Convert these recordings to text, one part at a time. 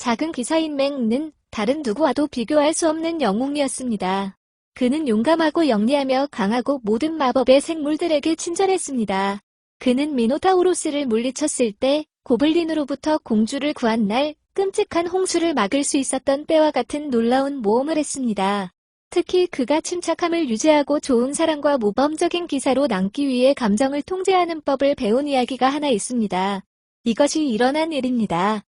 작은 기사인 맥는 다른 누구와도 비교할 수 없는 영웅이었습니다. 그는 용감하고 영리하며 강하고 모든 마법의 생물들에게 친절했습니다. 그는 미노타우로스를 물리쳤을 때 고블린으로부터 공주를 구한 날 끔찍한 홍수를 막을 수 있었던 때와 같은 놀라운 모험을 했습니다. 특히 그가 침착함을 유지하고 좋은 사랑과 모범적인 기사로 남기 위해 감정을 통제하는 법을 배운 이야기가 하나 있습니다. 이것이 일어난 일입니다.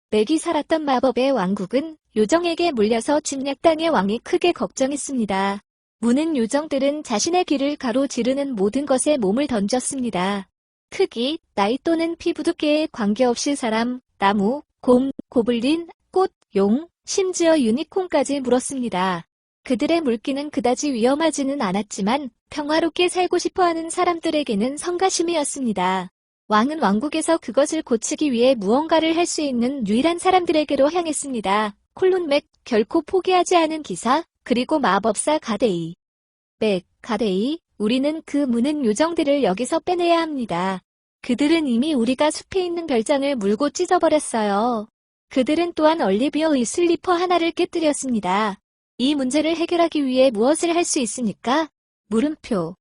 맥이 살았던 마법의 왕국은 요정에게 물려서 침략당의 왕이 크게 걱정했습니다. 무는 요정들은 자신의 길을 가로지르는 모든 것에 몸을 던졌습니다. 크기, 나이 또는 피부 두께에 관계없이 사람, 나무, 곰, 고블린, 꽃, 용, 심지어 유니콘까지 물었습니다. 그들의 물기는 그다지 위험하지는 않았지만 평화롭게 살고 싶어하는 사람들에게는 성가심이었습니다. 왕은 왕국에서 그것을 고치기 위해 무언가를 할 수 있는 유일한 사람들에게로 향했습니다. 콜론 맥, 결코 포기하지 않은 기사, 그리고 마법사 가데이. 맥, 가데이, 우리는 그 무는 요정들을 여기서 빼내야 합니다. 그들은 이미 우리가 숲에 있는 별장을 물고 찢어버렸어요. 그들은 또한 올리비어의 슬리퍼 하나를 깨뜨렸습니다. 이 문제를 해결하기 위해 무엇을 할 수 있습니까? 물음표.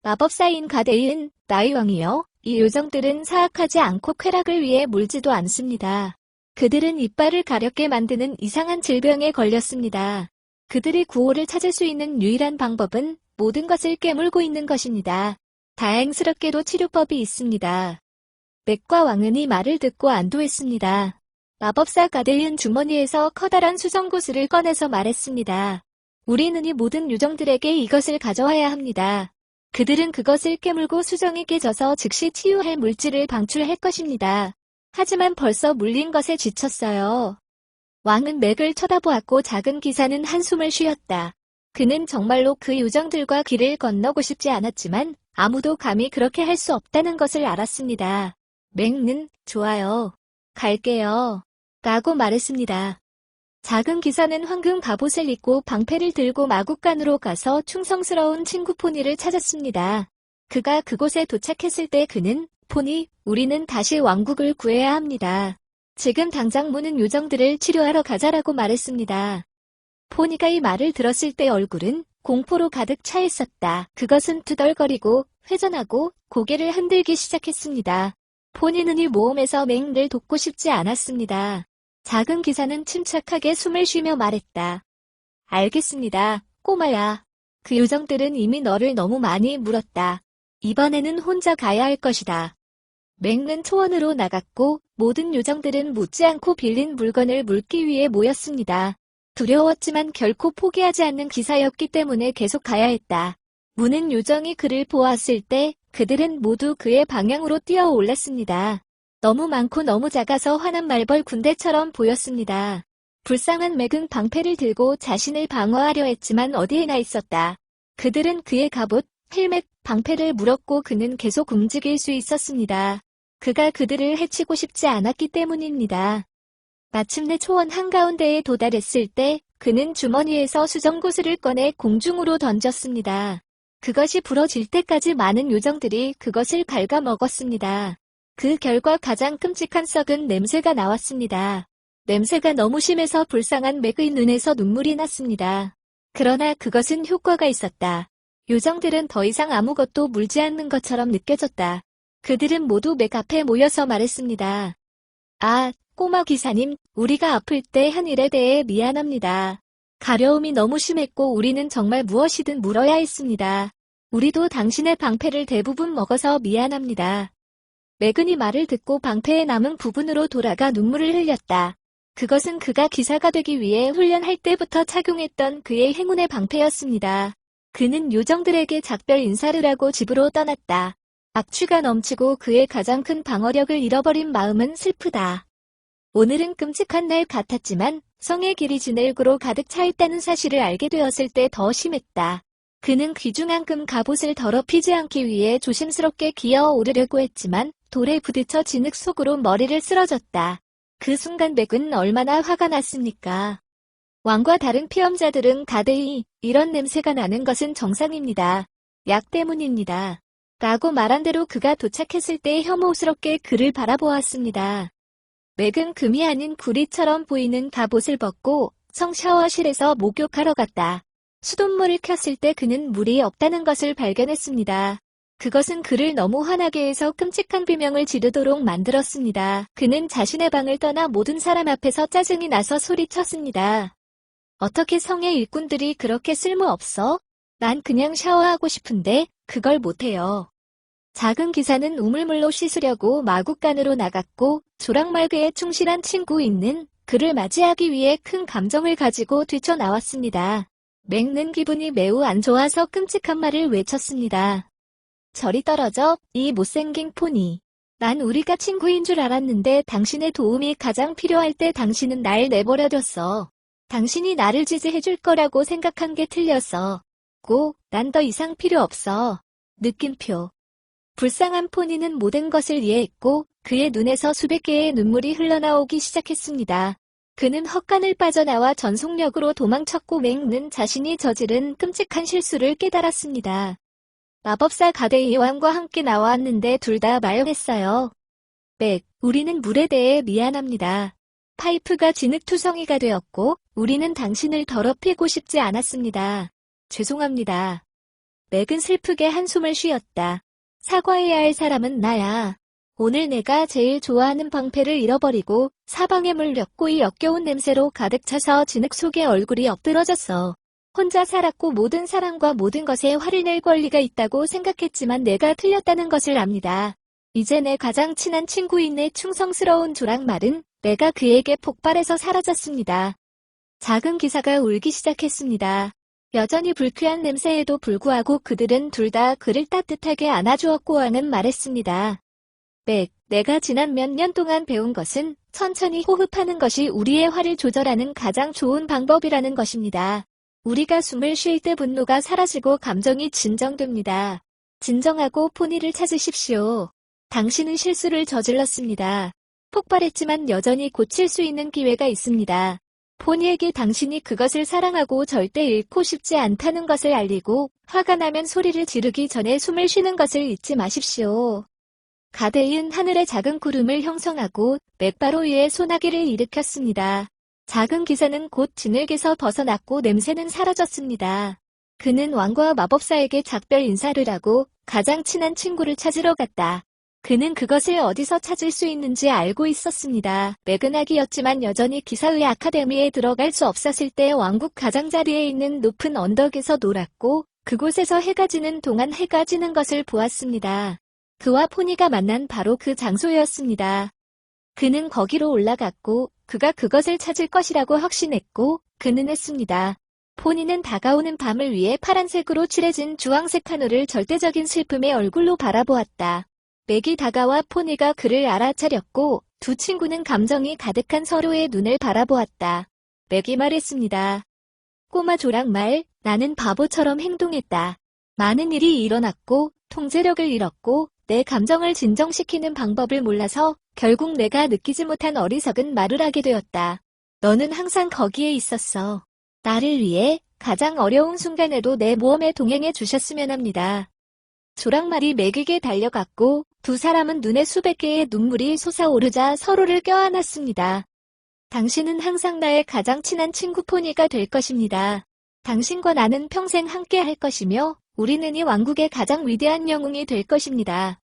마법사인 가데이은 나의 왕이여. 이 요정들은 사악하지 않고 쾌락을 위해 물지도 않습니다. 그들은 이빨을 가렵게 만드는 이상한 질병에 걸렸습니다. 그들이 구호를 찾을 수 있는 유일한 방법은 모든 것을 깨물고 있는 것입니다. 다행스럽게도 치료법이 있습니다. 맥과 왕은 이 말을 듣고 안도했습니다. 마법사 가데이은 주머니에서 커다란 수정구슬을 꺼내서 말했습니다. 우리는 이 모든 요정들에게 이것을 가져와야 합니다. 그들은 그것을 깨물고 수정이 깨져서 즉시 치유할 물질을 방출할 것입니다. 하지만 벌써 물린 것에 지쳤어요. 왕은 맥을 쳐다보았고 작은 기사는 한숨을 쉬었다. 그는 정말로 그 요정들과 길을 건너고 싶지 않았지만 아무도 감히 그렇게 할 수 없다는 것을 알았습니다. 맥는 좋아요. 갈게요. 라고 말했습니다. 작은 기사는 황금 갑옷을 입고 방패를 들고 마국간으로 가서 충성스러운 친구 포니를 찾았습니다. 그가 그곳에 도착했을 때 그는 포니, 우리는 다시 왕국을 구해야 합니다. 지금 당장 무는 요정들을 치료하러 가자라고 말했습니다. 포니가 이 말을 들었을 때 얼굴은 공포로 가득 차 있었다. 그것은 투덜거리고 회전하고 고개를 흔들기 시작했습니다. 포니는 이 모험에서 맥을 돕고 싶지 않았습니다. 작은 기사는 침착하게 숨을 쉬며 말했다. 알겠습니다, 꼬마야. 그 요정들은 이미 너를 너무 많이 물었다. 이번에는 혼자 가야 할 것이다. 맥은 초원으로 나갔고 모든 요정들은 묻지 않고 빌린 물건을 물기 위해 모였습니다. 두려웠지만 결코 포기하지 않는 기사였기 때문에 계속 가야 했다. 무는 요정이 그를 보았을 때 그들은 모두 그의 방향으로 뛰어올랐습니다. 너무 많고 너무 작아서 화난 말벌 군대처럼 보였습니다. 불쌍한 맥은 방패를 들고 자신을 방어하려 했지만 어디에나 있었다. 그들은 그의 갑옷, 헬멧, 방패를 물었고 그는 계속 움직일 수 있었습니다. 그가 그들을 해치고 싶지 않았기 때문입니다. 마침내 초원 한가운데에 도달했을 때 그는 주머니에서 수정구슬을 꺼내 공중으로 던졌습니다. 그것이 부러질 때까지 많은 요정들이 그것을 갉아먹었습니다. 그 결과 가장 끔찍한 썩은 냄새가 나왔습니다. 냄새가 너무 심해서 불쌍한 맥의 눈에서 눈물이 났습니다. 그러나 그것은 효과가 있었다. 요정들은 더 이상 아무것도 물지 않는 것처럼 느껴졌다. 그들은 모두 맥 앞에 모여서 말했습니다. 아, 꼬마 기사님, 우리가 아플 때 한 일에 대해 미안합니다. 가려움이 너무 심했고 우리는 정말 무엇이든 물어야 했습니다. 우리도 당신의 방패를 대부분 먹어서 미안합니다. 맥은 이 말을 듣고 방패에 남은 부분으로 돌아가 눈물을 흘렸다. 그것은 그가 기사가 되기 위해 훈련할 때부터 착용했던 그의 행운의 방패였습니다. 그는 요정들에게 작별 인사를 하고 집으로 떠났다. 악취가 넘치고 그의 가장 큰 방어력을 잃어버린 마음은 슬프다. 오늘은 끔찍한 날 같았지만 성의 길이 진흙으로 가득 차 있다는 사실을 알게 되었을 때 더 심했다. 그는 귀중한 금 갑옷을 더럽히지 않기 위해 조심스럽게 기어 오르려고 했지만 돌에 부딪혀 진흙 속으로 머리를 쓰러졌다. 그 순간 맥은 얼마나 화가 났습니까? 왕과 다른 피험자들은 가데이, 이런 냄새가 나는 것은 정상입니다. 약 때문입니다. 라고 말한 대로 그가 도착했을 때 혐오스럽게 그를 바라보았습니다. 맥은 금이 아닌 구리처럼 보이는 갑옷을 벗고 성 샤워실에서 목욕하러 갔다. 수돗물을 켰을 때 그는 물이 없다는 것을 발견했습니다. 그것은 그를 너무 화나게 해서 끔찍한 비명을 지르도록 만들었습니다. 그는 자신의 방을 떠나 모든 사람 앞에서 짜증이 나서 소리쳤습니다. 어떻게 성의 일꾼들이 그렇게 쓸모없어? 난 그냥 샤워하고 싶은데 그걸 못해요. 작은 기사는 우물물로 씻으려고 마구간으로 나갔고 조랑말그에 충실한 친구 있는 그를 맞이하기 위해 큰 감정을 가지고 뛰쳐나왔습니다. 맥는 기분이 매우 안 좋아서 끔찍한 말을 외쳤습니다. 저리 떨어져, 이 못생긴 포니. 난 우리가 친구인 줄 알았는데 당신의 도움이 가장 필요할 때 당신은 날 내버려뒀어. 당신이 나를 지지해줄 거라고 생각한 게 틀렸어. 난 더 이상 필요 없어. 느낌표. 불쌍한 포니는 모든 것을 이해했고 그의 눈에서 수백 개의 눈물이 흘러나오기 시작했습니다. 그는 헛간을 빠져나와 전속력으로 도망쳤고 맥는 자신이 저지른 끔찍한 실수를 깨달았습니다. 마법사 가데이왕과 함께 나왔는데 둘 다 말했어요. 맥, 우리는 물에 대해 미안합니다. 파이프가 진흙투성이가 되었고 우리는 당신을 더럽히고 싶지 않았습니다. 죄송합니다. 맥은 슬프게 한숨을 쉬었다. 사과해야 할 사람은 나야. 오늘 내가 제일 좋아하는 방패를 잃어버리고 사방에 물렸고 이 역겨운 냄새로 가득 차서 진흙 속에 얼굴이 엎드러졌어. 혼자 살았고 모든 사람과 모든 것에 화를 낼 권리가 있다고 생각했지만 내가 틀렸다는 것을 압니다. 이제 내 가장 친한 친구인 내 충성스러운 조랑말은 내가 그에게 폭발해서 사라졌습니다. 작은 기사가 울기 시작했습니다. 여전히 불쾌한 냄새에도 불구하고 그들은 둘 다 그를 따뜻하게 안아주었고 왕은 말했습니다. 맥, 내가 지난 몇 년 동안 배운 것은 천천히 호흡하는 것이 우리의 화를 조절하는 가장 좋은 방법이라는 것입니다. 우리가 숨을 쉴 때 분노가 사라지고 감정이 진정됩니다. 진정하고 포니를 찾으십시오. 당신은 실수를 저질렀습니다. 폭발했지만 여전히 고칠 수 있는 기회가 있습니다. 포니에게 당신이 그것을 사랑하고 절대 잃고 싶지 않다는 것을 알리고 화가 나면 소리를 지르기 전에 숨을 쉬는 것을 잊지 마십시오. 가데이은 하늘에 작은 구름을 형성하고 맥바로 위에 소나기를 일으켰습니다. 작은 기사는 곧 진흙에서 벗어났고 냄새는 사라졌습니다. 그는 왕과 마법사에게 작별 인사를 하고 가장 친한 친구를 찾으러 갔다. 그는 그것을 어디서 찾을 수 있는지 알고 있었습니다. 매근하기였지만 여전히 기사의 아카데미에 들어갈 수 없었을 때 왕국 가장자리에 있는 높은 언덕에서 놀았고 그곳에서 해가 지는 동안 해가 지는 것을 보았습니다. 그와 포니가 만난 바로 그 장소였습니다. 그는 거기로 올라갔고 그가 그것을 찾을 것이라고 확신했고 그는 했습니다. 포니는 다가오는 밤을 위해 파란색으로 칠해진 주황색 하늘을 절대적인 슬픔의 얼굴로 바라보았다. 맥이 다가와 포니가 그를 알아차렸고 두 친구는 감정이 가득한 서로의 눈을 바라보았다. 맥이 말했습니다. 꼬마 조랑말, 나는 바보처럼 행동했다. 많은 일이 일어났고 통제력을 잃었고 내 감정을 진정시키는 방법을 몰라서 결국 내가 느끼지 못한 어리석은 말을 하게 되었다. 너는 항상 거기에 있었어. 나를 위해 가장 어려운 순간에도 내 모험에 동행해 주셨으면 합니다. 조랑말이 맥에게 달려갔고 두 사람은 눈에 수백 개의 눈물이 솟아오르자 서로를 껴안았습니다. 당신은 항상 나의 가장 친한 친구 포니가 될 것입니다. 당신과 나는 평생 함께 할 것이며 우리는 이 왕국의 가장 위대한 영웅이 될 것입니다.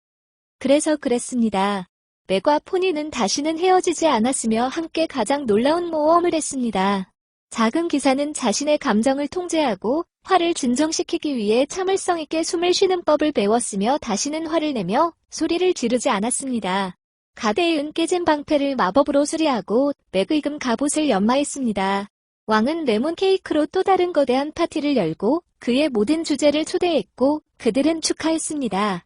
그래서 그랬습니다. 맥과 포니는 다시는 헤어지지 않았으며 함께 가장 놀라운 모험을 했습니다. 작은 기사는 자신의 감정을 통제하고 화를 진정시키기 위해 참을성 있게 숨을 쉬는 법을 배웠으며 다시는 화를 내며 소리를 지르지 않았습니다. 가데이은 깨진 방패를 마법으로 수리하고 맥의 금 갑옷을 연마했습니다. 왕은 레몬 케이크로 또 다른 거대한 파티를 열고 그의 모든 주제를 초대했고 그들은 축하했습니다.